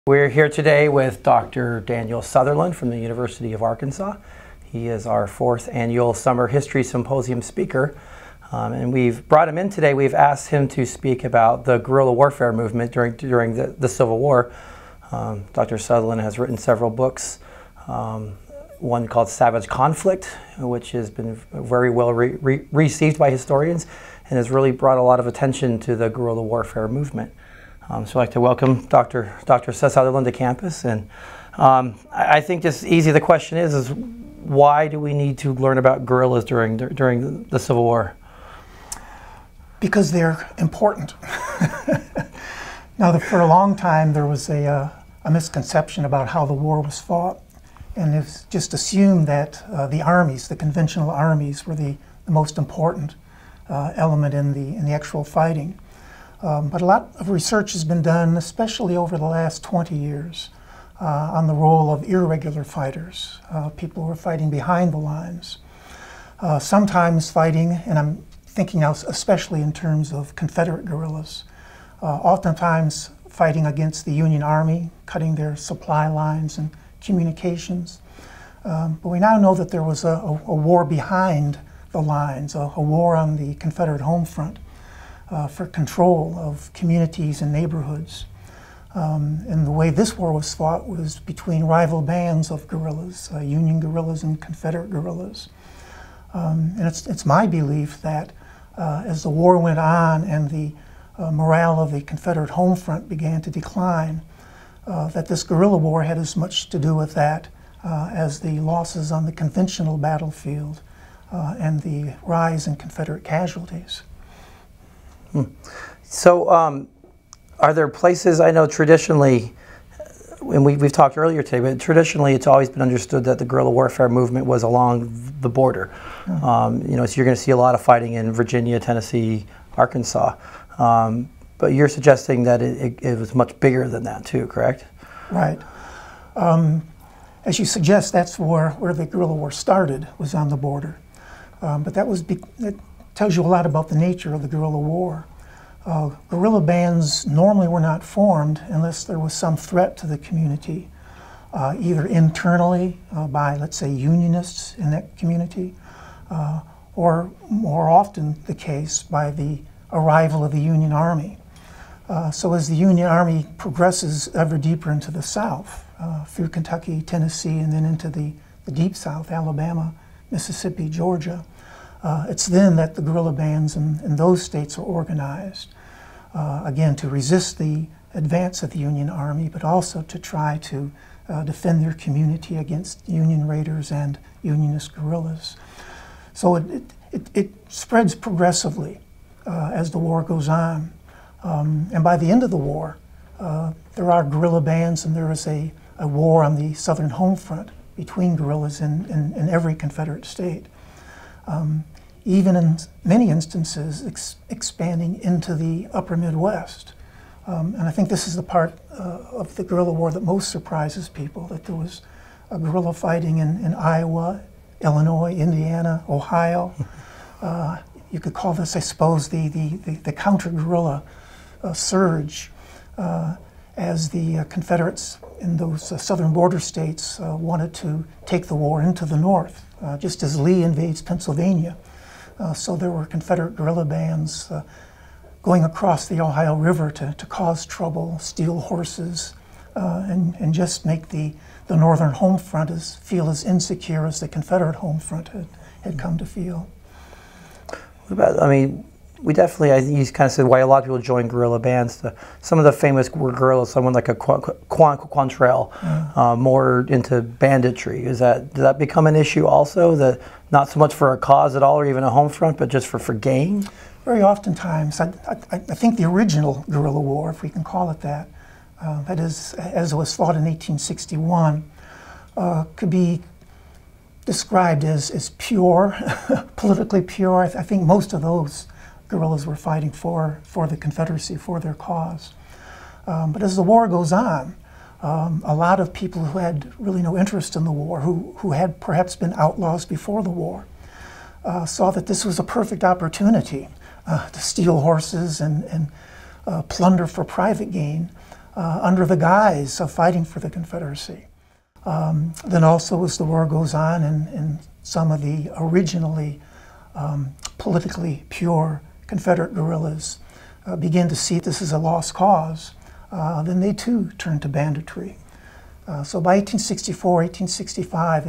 We're here today with Dr. Daniel Sutherland from the University of Arkansas. He is our 4th annual Summer History Symposium speaker. And we've brought him in today. We've asked him to speak about the guerrilla warfare movement during the Civil War. Dr. Sutherland has written several books, one called Savage Conflict, which has been very well received by historians and has really brought a lot of attention to the guerrilla warfare movement. So I'd like to welcome Dr. Sutherland to campus. And I think just easy the question is why do we need to learn about guerrillas during the Civil War? Because they're important. Now, for a long time there was a misconception about how the war was fought, and it's just assumed that the armies, the conventional armies, were the most important element in the actual fighting. But a lot of research has been done, especially over the last 20 years, on the role of irregular fighters, people who are fighting behind the lines, sometimes fighting, and I'm thinking now especially in terms of Confederate guerrillas, oftentimes fighting against the Union Army, cutting their supply lines and communications. But we now know that there was a war behind the lines, a war on the Confederate Home Front, for control of communities and neighborhoods. And the way this war was fought was between rival bands of guerrillas, Union guerrillas and Confederate guerrillas. And it's my belief that as the war went on and the morale of the Confederate Home Front began to decline, that this guerrilla war had as much to do with that as the losses on the conventional battlefield and the rise in Confederate casualties. So are there places, I know traditionally, and we've talked earlier today, but traditionally it's always been understood that the guerrilla warfare movement was along the border. So you're going to see a lot of fighting in Virginia, Tennessee, Arkansas. But you're suggesting that it was much bigger than that too, correct? Right. As you suggest, that's where the guerrilla war started, was on the border. But that tells you a lot about the nature of the guerrilla war. Guerrilla bands normally were not formed unless there was some threat to the community, either internally by, let's say, Unionists in that community, or more often the case by the arrival of the Union Army. So as the Union Army progresses ever deeper into the South, through Kentucky, Tennessee, and then into the Deep South, Alabama, Mississippi, Georgia, it's then that the guerrilla bands in those states are organized, again, to resist the advance of the Union Army, but also to try to defend their community against Union raiders and Unionist guerrillas. So it spreads progressively as the war goes on. And by the end of the war, there are guerrilla bands, and there is a war on the Southern Home Front between guerrillas in every Confederate state. Even in many instances expanding into the upper Midwest. And I think this is the part of the guerrilla war that most surprises people, that there was a guerrilla fighting in Iowa, Illinois, Indiana, Ohio. You could call this, I suppose, the counter-guerrilla surge as the Confederates in those southern border states wanted to take the war into the north, just as Lee invades Pennsylvania. So there were Confederate guerrilla bands going across the Ohio River to cause trouble, steal horses, and just make the Northern Home Front feel as insecure as the Confederate Home Front had come to feel. What about, I mean, we definitely, I think you kind of said why a lot of people join guerrilla bands. Some of the famous were guerrillas, someone like a Quantrell, more into banditry. Did that become an issue also? That not so much for a cause at all or even a home front, but just for gain? Very oftentimes. I think the original guerrilla war, if we can call it that, that is, as it was fought in 1861, could be described as pure, politically pure. I think most of those guerrillas were fighting for the Confederacy, for their cause. But as the war goes on, a lot of people who had really no interest in the war, who had perhaps been outlaws before the war, saw that this was a perfect opportunity to steal horses and plunder for private gain, under the guise of fighting for the Confederacy. Then also as the war goes on and some of the originally politically pure Confederate guerrillas begin to see this as a lost cause, then they too turn to banditry. So by 1864, 1865,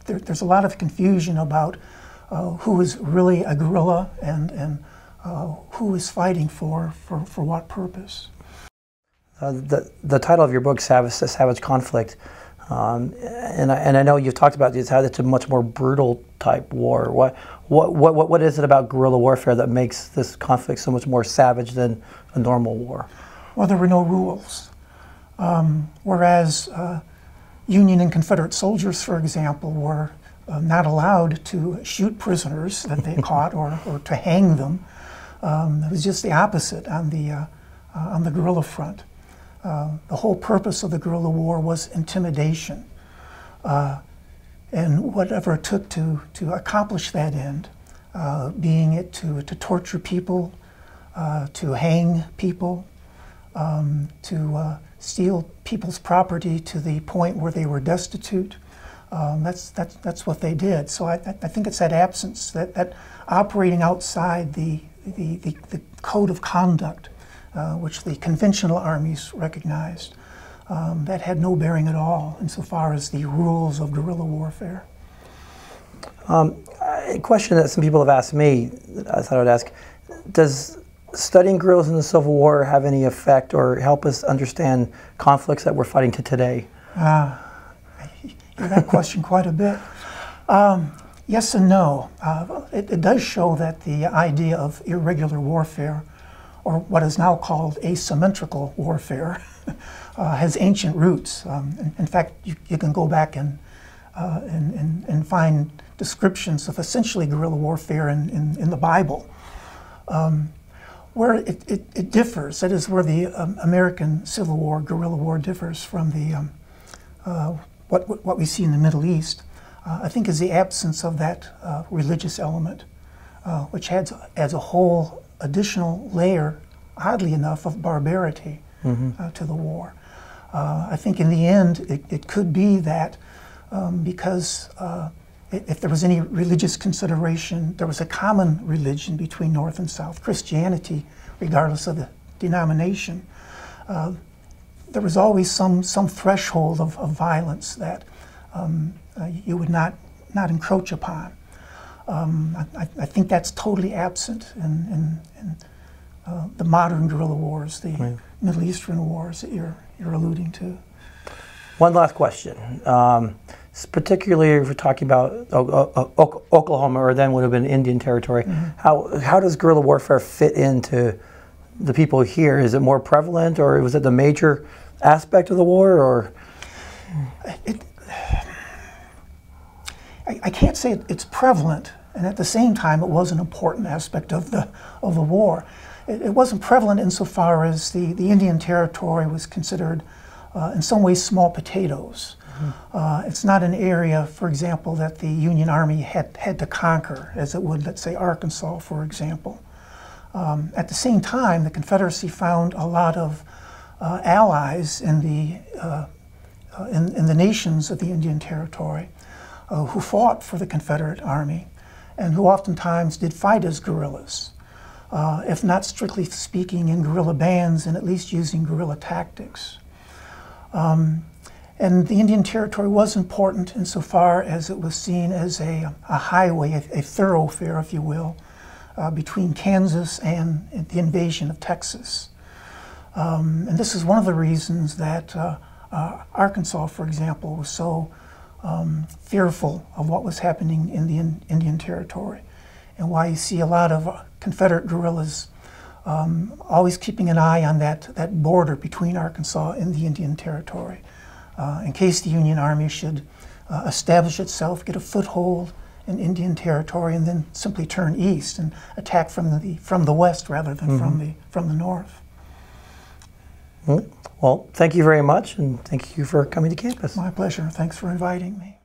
there's a lot of confusion about who is really a guerrilla and who is fighting for what purpose. The title of your book, Savage Conflict, and I know you've talked about this, how it's a much more brutal type war. What is it about guerrilla warfare that makes this conflict so much more savage than a normal war? Well, there were no rules. Whereas Union and Confederate soldiers, for example, were not allowed to shoot prisoners that they caught or to hang them. It was just the opposite on the guerrilla front. The whole purpose of the guerrilla war was intimidation. And whatever it took to accomplish that end, being it to torture people, to hang people, to steal people's property to the point where they were destitute. That's what they did. So I think it's that absence, that operating outside the code of conduct, which the conventional armies recognized, that had no bearing at all insofar as the rules of guerrilla warfare. A question that some people have asked me, I thought I would ask, does studying guerrillas in the Civil War have any effect or help us understand conflicts that we're fighting today? I hear that question quite a bit. Yes and no. It does show that the idea of irregular warfare, or what is now called asymmetrical warfare, has ancient roots. In fact, you can go back and find descriptions of essentially guerrilla warfare in the Bible. Where it differs, that is where the American Civil War, guerrilla war, differs from the what we see in the Middle East, I think is the absence of that religious element, which adds a whole additional layer, oddly enough, of barbarity to the war. I think in the end it could be that because if there was any religious consideration, there was a common religion between North and South, Christianity, regardless of the denomination. There was always some threshold of violence that you would not encroach upon. I think that's totally absent in the modern guerrilla wars, the Middle Eastern wars that you're alluding to. One last question. Particularly if we're talking about Oklahoma, or then would have been Indian Territory, how does guerrilla warfare fit into the people here? Is it more prevalent, or was it the major aspect of the war, or? I can't say it's prevalent, and at the same time it was an important aspect of the war. It wasn't prevalent insofar as the Indian Territory was considered in some ways small potatoes. It's not an area, for example, that the Union Army had to conquer, as it would, let's say, Arkansas, for example. At the same time, the Confederacy found a lot of allies in the nations of the Indian Territory who fought for the Confederate Army and who oftentimes did fight as guerrillas, if not strictly speaking in guerrilla bands, and at least using guerrilla tactics. And the Indian Territory was important insofar as it was seen as a highway, a thoroughfare, if you will, between Kansas and the invasion of Texas. And this is one of the reasons that Arkansas, for example, was so fearful of what was happening in the Indian Territory, and why you see a lot of Confederate guerrillas always keeping an eye on that border between Arkansas and the Indian Territory, in case the Union Army should establish itself, get a foothold in Indian Territory, and then simply turn east and attack from the west rather than from the north. Well, thank you very much, and thank you for coming to campus. My pleasure. Thanks for inviting me.